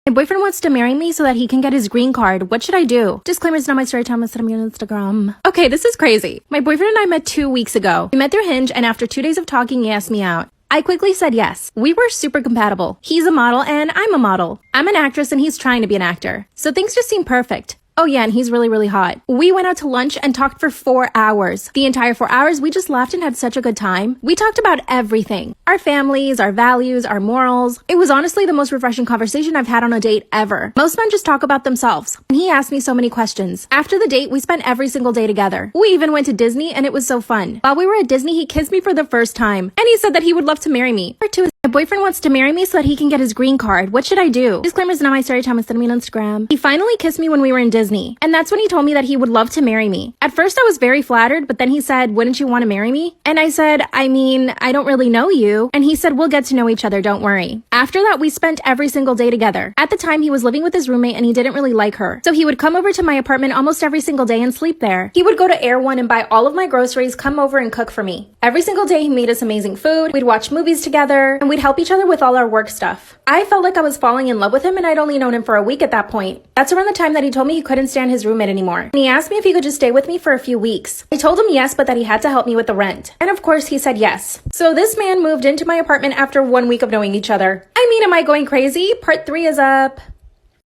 My boyfriend wants to marry me so that he can get his green card. What should I do? Disclaimer, it's not my story time. Listed on my Instagram. Okay, this is crazy. My boyfriend and I met 2 weeks ago. We met through Hinge, and after 2 days of talking, he asked me out. I quickly said yes. We were super compatible. He's a model and I'm a model. I'm an actress and he's trying to be an actor. So things just seem perfect. Oh yeah, and he's really, really hot. We went out to lunch and talked for 4 hours. The entire 4 hours, we just laughed and had such a good time. We talked about everything. Our families, our values, our morals. It was honestly the most refreshing conversation I've had on a date ever. Most men just talk about themselves. And he asked me so many questions. After the date, we spent every single day together. We even went to Disney and it was so fun. While we were at Disney, he kissed me for the first time. And he said that he would love to marry me. Part 2 is my boyfriend wants to marry me so that he can get his green card. What should I do? Disclaimer, is not my story time. It's me on Instagram. He finally kissed me when we were in Disney. And that's when he told me that he would love to marry me. At first I was very flattered, but then he said, wouldn't you want to marry me? And I said, I mean, I don't really know you. And he said, we'll get to know each other, don't worry. After that, we spent every single day together. At the time, he was living with his roommate and he didn't really like her. So he would come over to my apartment almost every single day and sleep there. He would go to Air One and buy all of my groceries, come over and cook for me. Every single day, he made us amazing food. We'd watch movies together and we'd help each other with all our work stuff. I felt like I was falling in love with him and I'd only known him for a week at that point. That's around the time that he told me he couldn't stand his roommate anymore. And he asked me if he could just stay with me for a few weeks. I told him yes, but that he had to help me with the rent. And of course, he said yes. So this man moved into my apartment after 1 week of knowing each other. I mean, am I going crazy? Part 3 is up.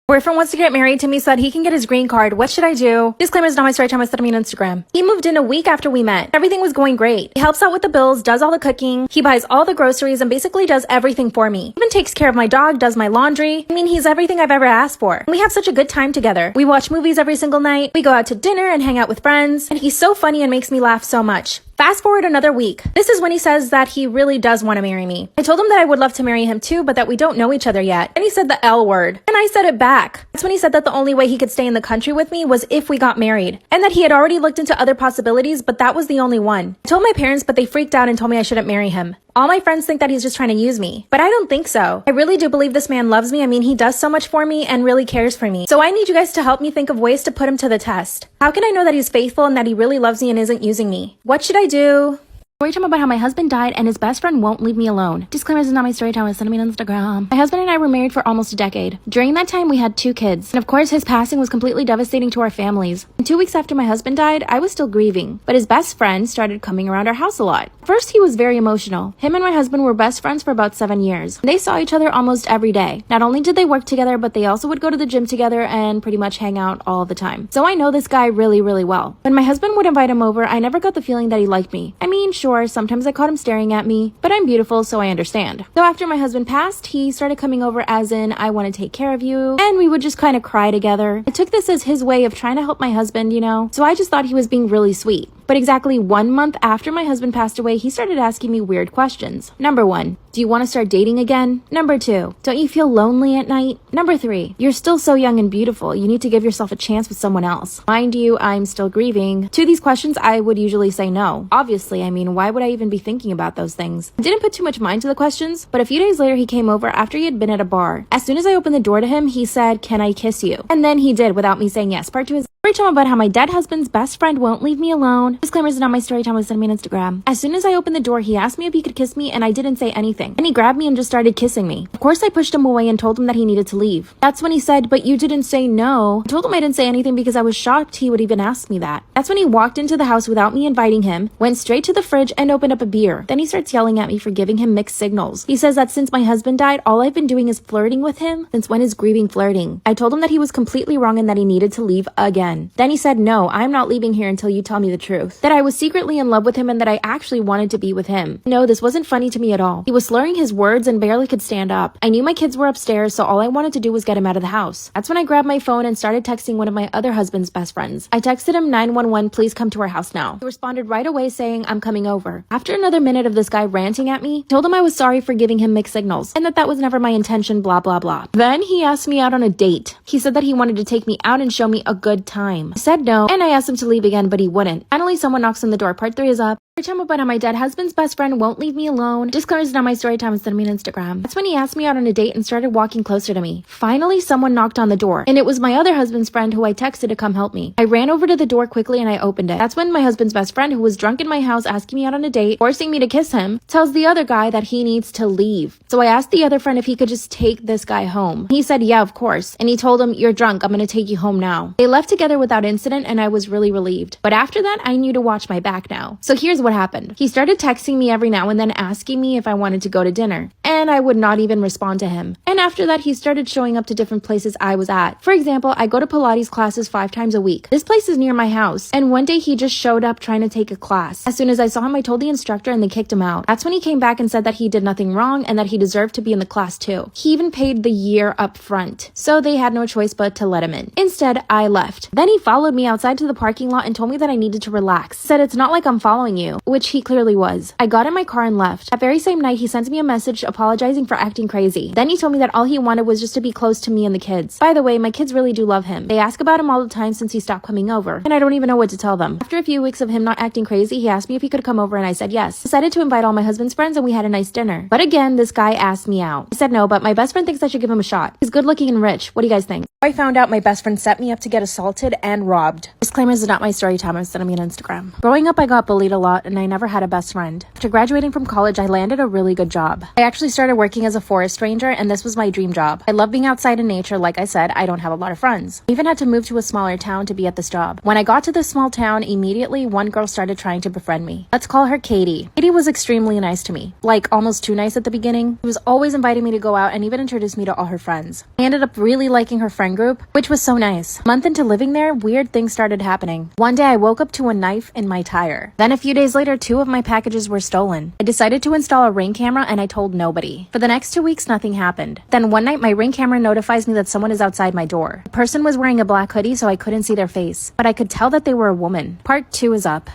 Boyfriend wants to get married to me so that he can get his green card. What should I do? Disclaimer, is not my story time. I said on Instagram. He moved in a week after we met. Everything was going great. He helps out with the bills, does all the cooking. He buys all the groceries and basically does everything for me. Even takes care of my dog, does my laundry. I mean, he's everything I've ever asked for. And we have such a good time together. We watch movies every single night. We go out to dinner and hang out with friends. And he's so funny and makes me laugh so much. Fast forward another week. This is when he says that he really does want to marry me. I told him that I would love to marry him too, but that we don't know each other yet. And he said the L word. And I said it back. That's when he said that the only way he could stay in the country with me was if we got married. And that he had already looked into other possibilities, but that was the only one. I told my parents, but they freaked out and told me I shouldn't marry him. All my friends think that he's just trying to use me, but I don't think so. I really do believe this man loves me. I mean, he does so much for me and really cares for me. So I need you guys to help me think of ways to put him to the test. How can I know that he's faithful and that he really loves me and isn't using me? What should I do? Story time about how my husband died and his best friend won't leave me alone. Disclaimer, this is not my story time. It's on Instagram. My husband and I were married for almost a decade. During that time, we had 2 kids. And of course, his passing was completely devastating to our families. And 2 weeks after my husband died, I was still grieving. But his best friend started coming around our house a lot. First, he was very emotional. Him and my husband were best friends for about 7 years. They saw each other almost every day. Not only did they work together, but they also would go to the gym together and pretty much hang out all the time. So I know this guy really, really well. When my husband would invite him over, I never got the feeling that he liked me. I mean, sure, sometimes I caught him staring at me, but I'm beautiful, so I understand. So after my husband passed, he started coming over as in, I want to take care of you, and we would just kind of cry together. I took this as his way of trying to help my husband, you know, so I just thought he was being really sweet. But exactly 1 month after my husband passed away, he started asking me weird questions. Number 1, do you want to start dating again? Number 2, don't you feel lonely at night? Number 3, you're still so young and beautiful. You need to give yourself a chance with someone else. Mind you, I'm still grieving. To these questions, I would usually say no. Obviously, I mean, why would I even be thinking about those things? I didn't put too much mind to the questions, but a few days later, he came over after he had been at a bar. As soon as I opened the door to him, he said, can I kiss you? And then he did without me saying yes. Part 2 is story time about how my dead husband's best friend won't leave me alone. Disclaimer, is not my story time. Send me on Instagram. As soon as I opened the door, he asked me if he could kiss me and I didn't say anything. And he grabbed me and just started kissing me. Of course, I pushed him away and told him that he needed to leave. That's when he said, but you didn't say no. I told him I didn't say anything because I was shocked he would even ask me that. That's when he walked into the house without me inviting him, went straight to the fridge and opened up a beer. Then he starts yelling at me for giving him mixed signals. He says that since my husband died, all I've been doing is flirting with him. Since when is grieving flirting? I told him that he was completely wrong and that he needed to leave again. Then he said, no, I'm not leaving here until you tell me the truth. That I was secretly in love with him and that I actually wanted to be with him. No, this wasn't funny to me at all. He was slurring his words and barely could stand up. I knew my kids were upstairs, so all I wanted to do was get him out of the house. That's when I grabbed my phone and started texting one of my other husband's best friends. I texted him 911, please come to our house now. He responded right away saying, I'm coming over. After another minute of this guy ranting at me, I told him I was sorry for giving him mixed signals and that was never my intention, blah, blah, blah. Then he asked me out on a date. He said that he wanted to take me out and show me a good time. I said no, and I asked him to leave again, but he wouldn't. Finally, someone knocks on the door. Part 3 is up. Time about how my dead husband's best friend won't leave me alone. Disclosed on my story time instead of me on Instagram. That's when he asked me out on a date and started walking closer to me. Finally, someone knocked on the door, and it was my other husband's friend who I texted to come help me. I ran over to the door quickly and I opened it. That's when my husband's best friend, who was drunk in my house asking me out on a date, forcing me to kiss him, tells the other guy that he needs to leave. So I asked the other friend if he could just take this guy home. He said, yeah, of course. And he told him, you're drunk, I'm gonna take you home now. They left together without incident and I was really relieved. But after that, I knew to watch my back now. So here's what happened. He started texting me every now and then asking me if I wanted to go to dinner, and I would not even respond to him. And after that, he started showing up to different places I was at. For example, I go to Pilates classes 5 times a week. This place is near my house, and one day he just showed up trying to take a class. As soon as I saw him, I told the instructor and they kicked him out. That's when he came back and said that he did nothing wrong and that he deserved to be in the class too. He even paid the year up front, so they had no choice but to let him in. Instead, I left. Then he followed me outside to the parking lot and told me that I needed to relax. Said it's not like I'm following you, which he clearly was. I got in my car and left. That very same night, he sent me a message apologizing for acting crazy. Then he told me that all he wanted was just to be close to me and the kids. By the way, my kids really do love him. They ask about him all the time since he stopped coming over, and I don't even know what to tell them. After a few weeks of him not acting crazy, he asked me if he could come over and I said yes. Decided to invite all my husband's friends and we had a nice dinner. But again, this guy asked me out. I said no, but my best friend thinks I should give him a shot. He's good looking and rich. What do you guys think? I found out my best friend set me up to get assaulted and robbed. Disclaimers is not my story time. I'm sending me on Instagram. Growing up, I got bullied a lot and I never had a best friend. After graduating from college, I landed a really good job. I actually started working as a forest ranger and this was my dream job. I love being outside in nature. Like I said, I don't have a lot of friends. I even had to move to a smaller town to be at this job. When I got to this small town, immediately one girl started trying to befriend me. Let's call her Katie. Katie was extremely nice to me. Like almost too nice at the beginning. She was always inviting me to go out and even introduced me to all her friends. I ended up really liking her friend group, which was so nice. A month into living there, weird things started happening. One day I woke up to a knife in my tire. Then a few days later, 2 of my packages were stolen. I decided to install a Ring camera and I told nobody. For the next 2 weeks, nothing happened. Then one night, my Ring camera notifies me that someone is outside my door. The person was wearing a black hoodie, so I couldn't see their face, but I could tell that they were a woman. Part 2 is up.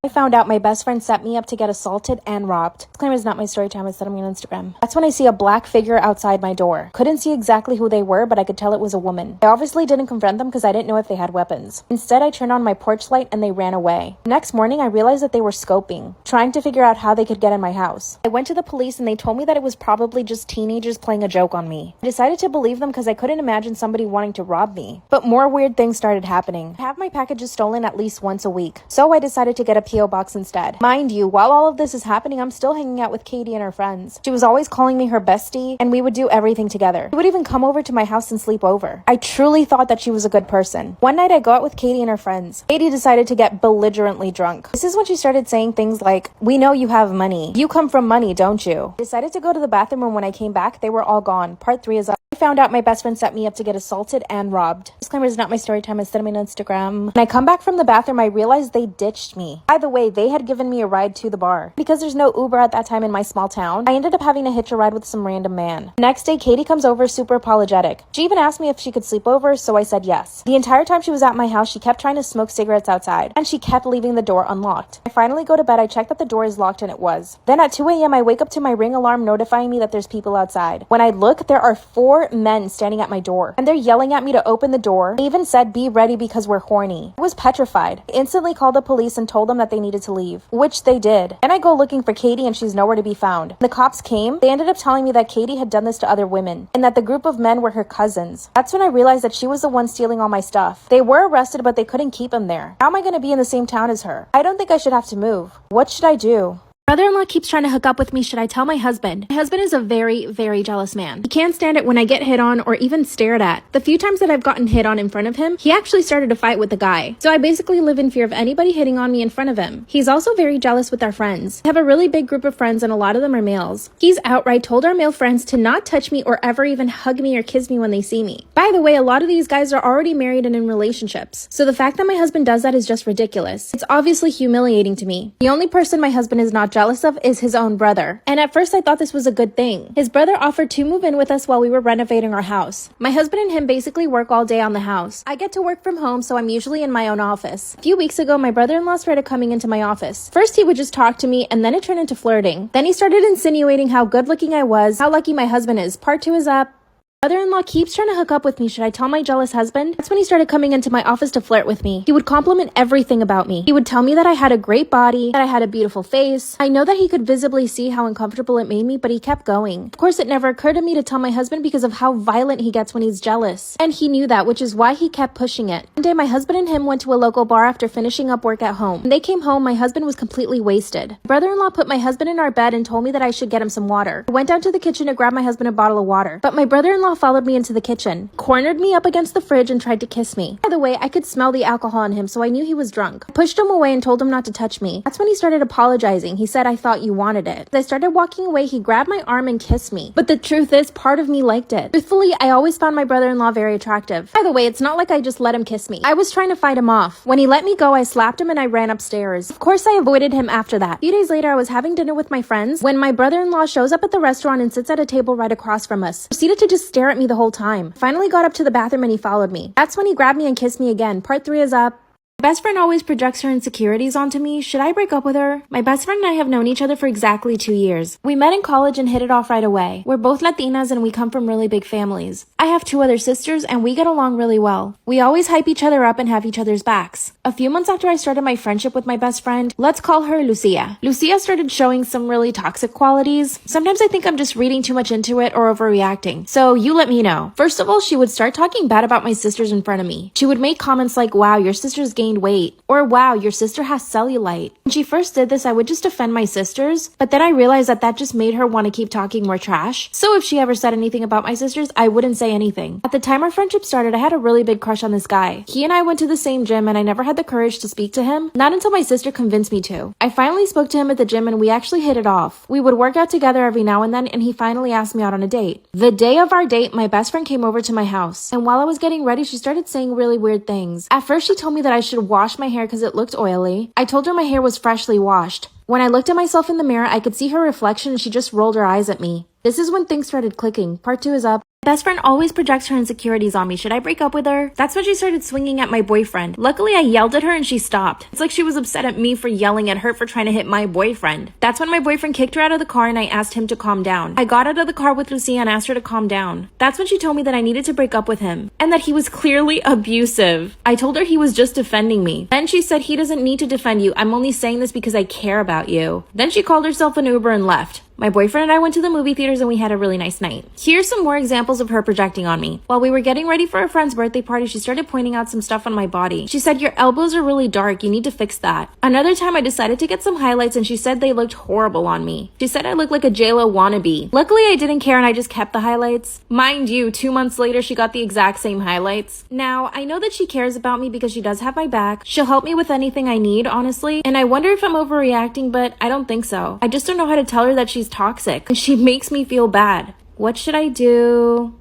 I found out my best friend set me up to get assaulted and robbed. Disclaimer is not my story time. It's set me on Instagram. That's when I see a black figure outside my door. Couldn't see exactly who they were, but I could tell it was a woman. I obviously didn't confront them because I didn't know if they had weapons. Instead, I turned on my porch light and they ran away. The next morning, I realized that they were scoping, trying to figure out how they could get in my house. I went to the police and they told me that it was probably just teenagers playing a joke on me. I decided to believe them because I couldn't imagine somebody wanting to rob me. But more weird things started happening. I have my packages stolen at least once a week, so I decided to get a P.O. box instead. Mind you, while all of this is happening, I'm still hanging out with Katie and her friends. She was always calling me her bestie, and we would do everything together. She would even come over to my house and sleep over. I truly thought that she was a good person. One night I go out with Katie and her friends. Katie decided to get belligerently drunk. This is when she started saying things like, "We know you have money. You come from money, don't you?" I decided to go to the bathroom, and when I came back, they were all gone. Part 3 is up. I found out my best friend set me up to get assaulted and robbed. Disclaimer is not my story time. It's set me on Instagram. When I come back from the bathroom, I realized they ditched me. By the way, they had given me a ride to the bar. Because there's no Uber at that time in my small town, I ended up having to hitch a ride with some random man. Next day, Katie comes over super apologetic. She even asked me if she could sleep over, so I said yes. The entire time she was at my house, she kept trying to smoke cigarettes outside, and she kept leaving the door unlocked. I finally go to bed, I check that the door is locked, and it was. Then at 2 a.m., I wake up to my Ring alarm notifying me that there's people outside. When I look, there are 4 men standing at my door, and they're yelling at me to open the door. They even said, "Be ready because we're horny." I was petrified. I instantly called the police and told them that they needed to leave, which they did. And I go looking for Katie and she's nowhere to be found. The cops came. They ended up telling me that Katie had done this to other women and that the group of men were her cousins. That's when I realized that she was the one stealing all my stuff. They were arrested, but they couldn't keep him there. How am I going to be in the same town as her? I don't think I should have to move. What should I do? Brother-in-law keeps trying to hook up with me. Should I tell my husband? My husband is a very, very jealous man. He can't stand it when I get hit on or even stared at. The few times that I've gotten hit on in front of him, he actually started a fight with the guy. So I basically live in fear of anybody hitting on me in front of him. He's also very jealous with our friends. I have a really big group of friends and a lot of them are males. He's outright told our male friends to not touch me or ever even hug me or kiss me when they see me. By the way, a lot of these guys are already married and in relationships. So the fact that my husband does that is just ridiculous. It's obviously humiliating to me. The only person my husband is not jealous of is his own brother. And at first I thought this was a good thing. His brother offered to move in with us while we were renovating our house. My husband and him basically work all day on the house. I get to work from home, so I'm usually in my own office. A few weeks ago, my brother-in-law started coming into my office. First, he would just talk to me, and then it turned into flirting. Then he started insinuating how good looking I was, how lucky my husband is. Part 2 is up. Brother-in-law keeps trying to hook up with me. Should I tell my jealous husband? That's when he started coming into my office to flirt with me. He would compliment everything about me. He would tell me that I had a great body, that I had a beautiful face. I know that he could visibly see how uncomfortable it made me, but he kept going. Of course, it never occurred to me to tell my husband because of how violent he gets when he's jealous. And he knew that, which is why he kept pushing it. One day, my husband and him went to a local bar after finishing up work at home. When they came home, my husband was completely wasted. My brother-in-law put my husband in our bed and told me that I should get him some water. I went down to the kitchen to grab my husband a bottle of water, but my brother-in-law followed me into the kitchen, cornered me up against the fridge, and tried to kiss me. By the way, I could smell the alcohol on him, so I knew he was drunk. I pushed him away and told him not to touch me. That's when he started apologizing. He said, "I thought you wanted it." As I started walking away, he grabbed my arm and kissed me. But the truth is, part of me liked it. Truthfully, I always found my brother-in-law very attractive. By the way, it's not like I just let him kiss me. I was trying to fight him off. When he let me go, I slapped him and I ran upstairs. Of course, I avoided him after that. A few days later, I was having dinner with my friends when my brother-in-law shows up at the restaurant and sits at a table right across from us. He proceeded to just stare at me the whole time. Finally got up to the bathroom and he followed me. That's when he grabbed me and kissed me again. Part 3 is up. My best friend always projects her insecurities onto me. Should I break up with her? My best friend and I have known each other for exactly 2 years. We met in college and hit it off right away. We're both Latinas and we come from really big families. I have 2 other sisters and we get along really well. We always hype each other up and have each other's backs. A few months after I started my friendship with my best friend, let's call her Lucia. Lucia started showing some really toxic qualities. Sometimes I think I'm just reading too much into it or overreacting. So you let me know. First of all, she would start talking bad about my sisters in front of me. She would make comments like, "Wow, your sister's gained weight," or "Wow, your sister has cellulite." When she first did this, I would just defend my sisters, but then I realized that just made her want to keep talking more trash. So if she ever said anything about my sisters, I wouldn't say anything. At the time our friendship started, I had a really big crush on this guy. He and I went to the same gym and I never had the courage to speak to him, not until my sister convinced me to. I finally spoke to him at the gym and we actually hit it off. We would work out together every now and then and he finally asked me out on a date. The day of our date, my best friend came over to my house, and while I was getting ready, she started saying really weird things. At first, she told me that I should wash my hair because it looked oily. I told her my hair was freshly washed. When I looked at myself in the mirror, I could see her reflection and she just rolled her eyes at me. This is when things started clicking. Part 2 is up. My best friend always projects her insecurities on me. Should I break up with her? That's when she started swinging at my boyfriend. Luckily, I yelled at her and she stopped. It's like she was upset at me for yelling at her for trying to hit my boyfriend. That's when my boyfriend kicked her out of the car and I asked him to calm down. I got out of the car with Lucia and asked her to calm down. That's when she told me that I needed to break up with him and that he was clearly abusive. I told her he was just defending me. Then she said, "He doesn't need to defend you. I'm only saying this because I care about you." Then she called herself an Uber and left. My boyfriend and I went to the movie theaters and we had a really nice night. Here's some more examples of her projecting on me. While we were getting ready for a friend's birthday party, she started pointing out some stuff on my body. She said, "Your elbows are really dark. You need to fix that." Another time I decided to get some highlights and she said they looked horrible on me. She said I looked like a JLo wannabe. Luckily, I didn't care and I just kept the highlights. Mind you, 2 months later, she got the exact same highlights. Now, I know that she cares about me because she does have my back. She'll help me with anything I need, honestly. And I wonder if I'm overreacting, but I don't think so. I just don't know how to tell her that she's toxic. She makes me feel bad. What should I do?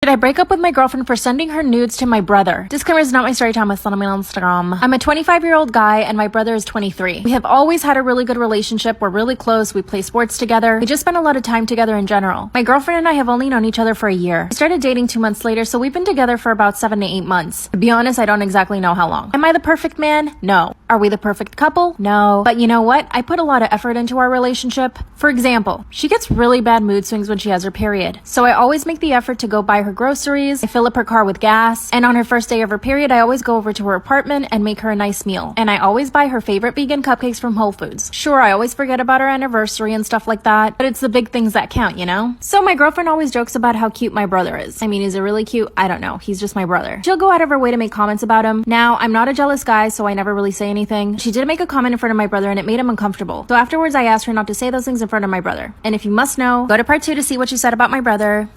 Should I break up with my girlfriend for sending her nudes to my brother? Disclaimer is not my story time. It's not me on Instagram. I'm a 25-year-old guy and my brother is 23. We have always had a really good relationship. We're really close. We play sports together. We just spend a lot of time together in general. My girlfriend and I have only known each other for a year. We started dating 2 months later, so we've been together for about 7 to 8 months. To be honest, I don't exactly know how long. Am I the perfect man? No. Are we the perfect couple? No. But you know what? I put a lot of effort into our relationship. For example, she gets really bad mood swings when she has her period. So I always make the effort to go buy her groceries, I fill up her car with gas, and on her first day of her period, I always go over to her apartment and make her a nice meal. And I always buy her favorite vegan cupcakes from Whole Foods. Sure, I always forget about our anniversary and stuff like that, but it's the big things that count, you know? So my girlfriend always jokes about how cute my brother is. I mean, is it really cute? I don't know. He's just my brother. She'll go out of her way to make comments about him. Now, I'm not a jealous guy, so I never really say anything. She did make a comment in front of my brother and it made him uncomfortable. So afterwards, I asked her not to say those things in front of my brother. And if you must know, go to part 2 to see what she said about my brother.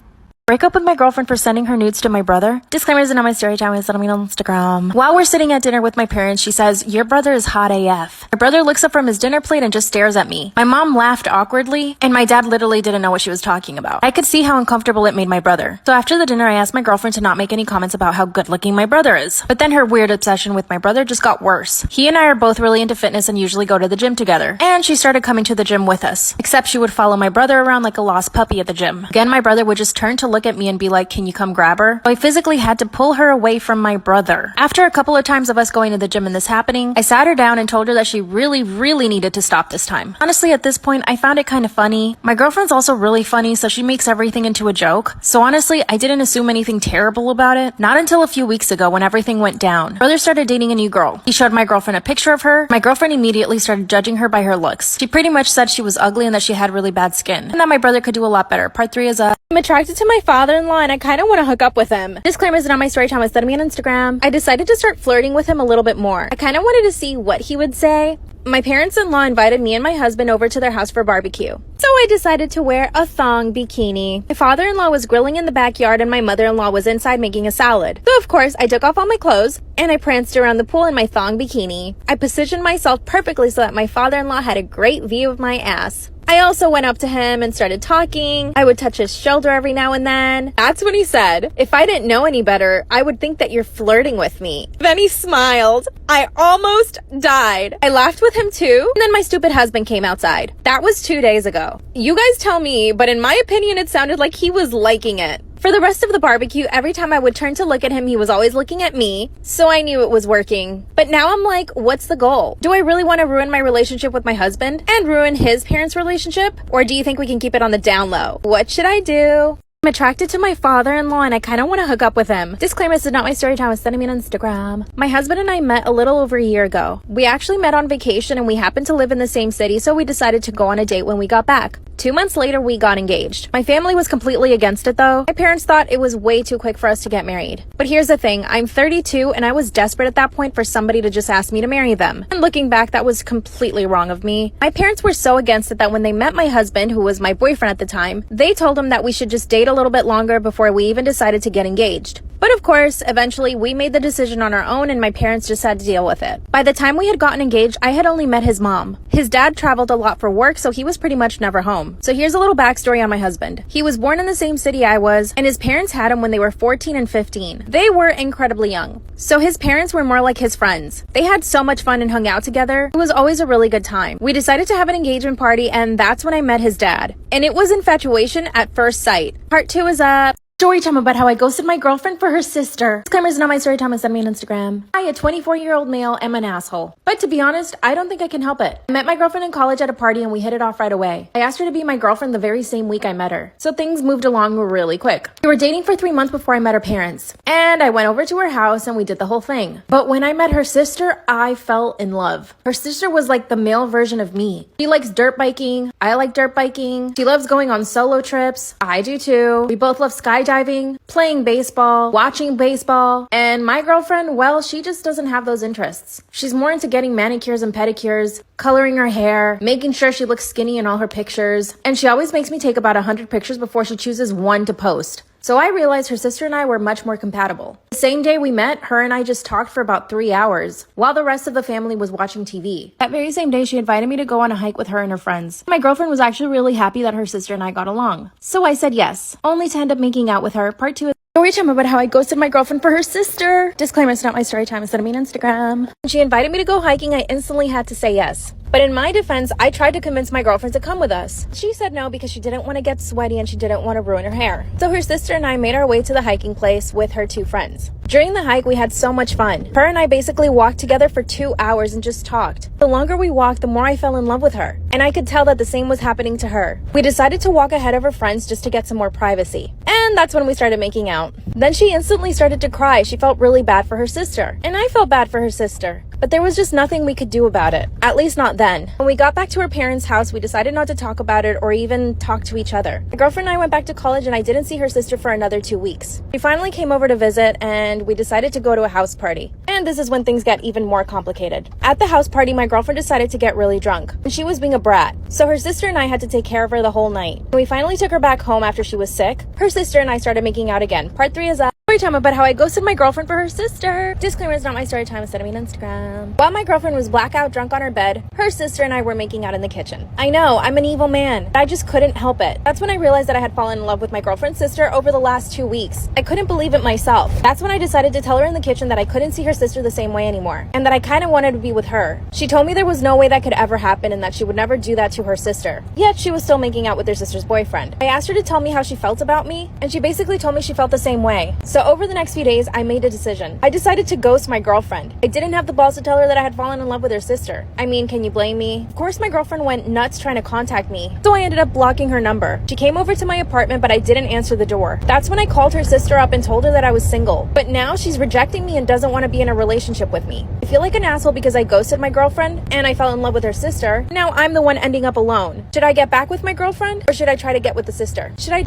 Break up with my girlfriend for sending her nudes to my brother. Disclaimer isn't on my story time. It's on Instagram. While we're sitting at dinner with my parents, she says, "Your brother is hot AF." My brother looks up from his dinner plate and just stares at me. My mom laughed awkwardly, and my dad literally didn't know what she was talking about. I could see how uncomfortable it made my brother. So after the dinner, I asked my girlfriend to not make any comments about how good looking my brother is. But then her weird obsession with my brother just got worse. He and I are both really into fitness and usually go to the gym together. And she started coming to the gym with us. Except she would follow my brother around like a lost puppy at the gym. Again, my brother would just turn to look look at me and be like, can you come grab her? So I physically had to pull her away from my brother. After a couple of times of us going to the gym and this happening, I sat her down and told her that she really needed to stop this time. Honestly, at this point, I found it kind of funny. My girlfriend's also really funny, so she makes everything into a joke. So honestly, I didn't assume anything terrible about it. Not until a few weeks ago when everything went down. Brother started dating a new girl. He showed my girlfriend a picture of her. My girlfriend immediately started judging her by her looks. She pretty much said she was ugly and that she had really bad skin, and that my brother could do a lot better. Part 3 is I'm attracted to my father-in-law and I kind of want to hook up with him. Disclaimer is not my story time. Instead of me on Instagram. I decided to start flirting with him a little bit more. I kind of wanted to see what he would say. My parents-in-law invited me and my husband over to their house for barbecue. So I decided to wear a thong bikini. My father-in-law was grilling in the backyard and my mother-in-law was inside making a salad. So of course, I took off all my clothes and I pranced around the pool in my thong bikini. I positioned myself perfectly so that my father-in-law had a great view of my ass. I also went up to him and started talking. I would touch his shoulder every now and then. That's when he said, if I didn't know any better, I would think that you're flirting with me. Then he smiled. I almost died. I laughed with him too. And then my stupid husband came outside. That was 2 days ago. You guys tell me, but in my opinion, it sounded like he was liking it. For the rest of the barbecue, every time I would turn to look at him, he was always looking at me, so I knew it was working. But now I'm like, what's the goal? Do I really want to ruin my relationship with my husband and ruin his parents' relationship? Or do you think we can keep it on the down low? What should I do? I'm attracted to my father-in-law and I kind of want to hook up with him. Disclaimer, this is not my story time. It's sending me on Instagram. My husband and I met a little over a year ago. We actually met on vacation and we happened to live in the same city, so we decided to go on a date when we got back. 2 months later, we got engaged. My family was completely against it though. My parents thought it was way too quick for us to get married. But here's the thing, I'm 32 and I was desperate at that point for somebody to just ask me to marry them. And looking back, that was completely wrong of me. My parents were so against it that when they met my husband, who was my boyfriend at the time, they told him that we should just date a little bit longer before we even decided to get engaged. But of course, eventually we made the decision on our own and my parents just had to deal with it. By the time we had gotten engaged, I had only met his mom. His dad traveled a lot for work, so he was pretty much never home. So here's a little backstory on my husband. He was born in the same city I was, and his parents had him when they were 14 and 15. They were incredibly young. So his parents were more like his friends. They had so much fun and hung out together. It was always a really good time. We decided to have an engagement party, and that's when I met his dad. And it was infatuation at first sight. Part 2 is up. Story time about how I ghosted my girlfriend for her sister. Disclaimer is not my story time. Send me on Instagram. I, a 24-year-old male, am an asshole. But to be honest, I don't think I can help it. I met my girlfriend in college at a party and we hit it off right away. I asked her to be my girlfriend the very same week I met her. So things moved along really quick. We were dating for 3 months before I met her parents. And I went over to her house and we did the whole thing. But when I met her sister, I fell in love. Her sister was like the male version of me. She likes dirt biking. I like dirt biking. She loves going on solo trips. I do too. We both love skydiving, playing baseball, watching baseball, and my girlfriend, well, she just doesn't have those interests. She's more into getting manicures and pedicures, coloring her hair, making sure she looks skinny in all her pictures, and she always makes me take about 100 pictures before she chooses one to post. So I realized her sister and I were much more compatible. The same day we met, her and I just talked for about 3 hours, while the rest of the family was watching TV. That very same day, she invited me to go on a hike with her and her friends. My girlfriend was actually really happy that her sister and I got along. So I said yes, only to end up making out with her. Part 2 is story time about how I ghosted my girlfriend for her sister. Disclaimer, it's not my story time. Instead of me on Instagram. When she invited me to go hiking, I instantly had to say yes. But in my defense, I tried to convince my girlfriend to come with us. She said no because she didn't want to get sweaty and she didn't want to ruin her hair. So her sister and I made our way to the hiking place with her 2 friends. During the hike, we had so much fun. Her and I basically walked together for 2 hours and just talked. The longer we walked, the more I fell in love with her. And I could tell that the same was happening to her. We decided to walk ahead of her friends just to get some more privacy. And that's when we started making out. Then she instantly started to cry. She felt really bad for her sister. And I felt bad for her sister. But there was just nothing we could do about it. At least not then. When we got back to her parents' house, we decided not to talk about it or even talk to each other. My girlfriend and I went back to college and I didn't see her sister for another 2 weeks. She finally came over to visit and we decided to go to a house party. And this is when things get even more complicated. At the house party, my girlfriend decided to get really drunk. And she was being a brat. So her sister and I had to take care of her the whole night. When we finally took her back home after she was sick, her sister and I started making out again. Part 3 is up. story time about how I ghosted my girlfriend for her sister. Disclaimer, it's not my story time, instead of me on Instagram. While my girlfriend was blackout drunk on her bed, her sister and I were making out in the kitchen. I know, I'm an evil man, but I just couldn't help it. That's when I realized that I had fallen in love with my girlfriend's sister over the last 2 weeks. I couldn't believe it myself. That's when I decided to tell her in the kitchen that I couldn't see her sister the same way anymore, and that I kind of wanted to be with her. She told me there was no way that could ever happen and that she would never do that to her sister. Yet she was still making out with her sister's boyfriend. I asked her to tell me how she felt about me, and she basically told me she felt the same way. So over the next few days, I made a decision. I decided to ghost my girlfriend. I didn't have the balls to tell her that I had fallen in love with her sister. I mean, can you blame me? Of course, my girlfriend went nuts trying to contact me, so I ended up blocking her number. She came over to my apartment, but I didn't answer the door. That's when I called her sister up and told her that I was single. But now she's rejecting me and doesn't want to be in a relationship with me. I feel like an asshole because I ghosted my girlfriend and I fell in love with her sister. Now I'm the one ending up alone. Should I get back with my girlfriend or should I try to get with the sister? Should I